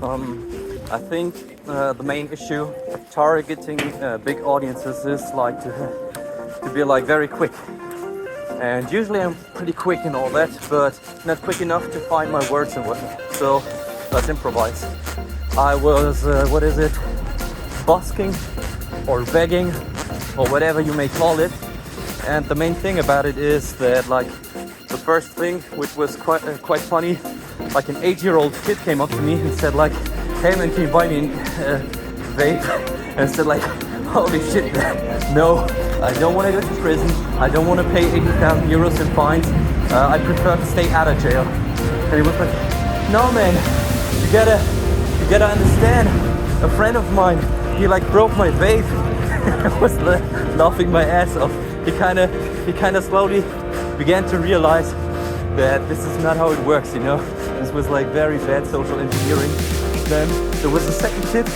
I think the main issue targeting big audiences is like to be like very quick. And usually I'm pretty quick and all that, but not quick enough to find my words and whatnot. So let's improvise. I was, busking or begging or whatever you may call it. And the main thing about it is that like the first thing, which was quite funny, like an 8-year-old kid came up to me and said like, "Hey man, can you buy me a vape?" And I said like, "Holy shit, man. No, I don't want to go to prison. I don't want to pay 80,000 euros in fines. I prefer to stay out of jail." And he was like, "No man, you gotta understand. A friend of mine, he like broke my vape." I was laughing my ass off. He kind of slowly began to realize that this is not how it works, you know. This was like very bad social engineering. Then there was a second kid,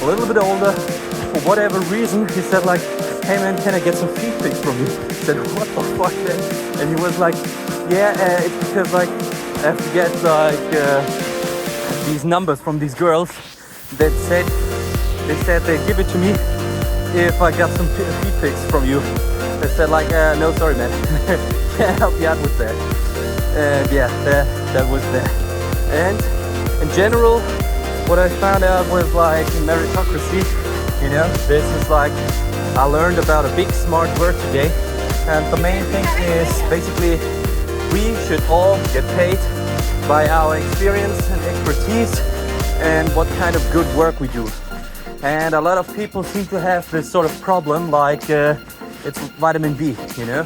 a little bit older. For whatever reason, he said like, "Hey man, can I get some feed pics from you?" I said, "What the fuck, man?" And he was like, "Yeah, it's because like I have to get like these numbers from these girls that said they'd give it to me if I got some feed pics from you." I said like, "No, sorry man, can't help you out with that." And yeah, that was that. And in general, what I found out was like meritocracy. You know, this is like, I learned about a big smart word today. And the main thing is basically we should all get paid by our experience and expertise and what kind of good work we do. And a lot of people seem to have this sort of problem like it's vitamin B, you know?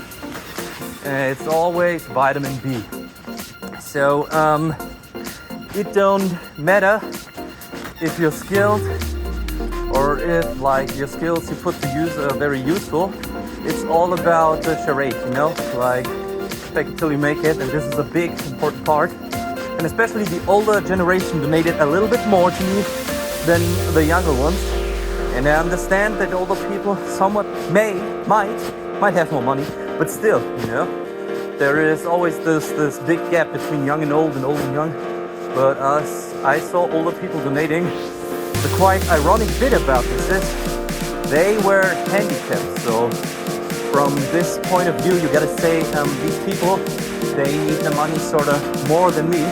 It's always vitamin B. So it don't matter if you're skilled or if like your skills you put to use are very useful. It's all about the charade, you know? Like fake it till you make it, and this is a big important part. And especially the older generation donated a little bit more to me than the younger ones. And I understand that older people somewhat might have more money, but still, you know, there is always this big gap between young and old and young. But I saw older people donating. The quite ironic bit about this is they were handicapped. So from this point of view, you gotta say these people, they need the money sort of more than me.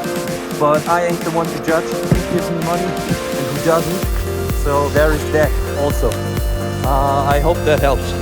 But I ain't the one to judge who gives me money and who doesn't. So there is that also. I hope that helps.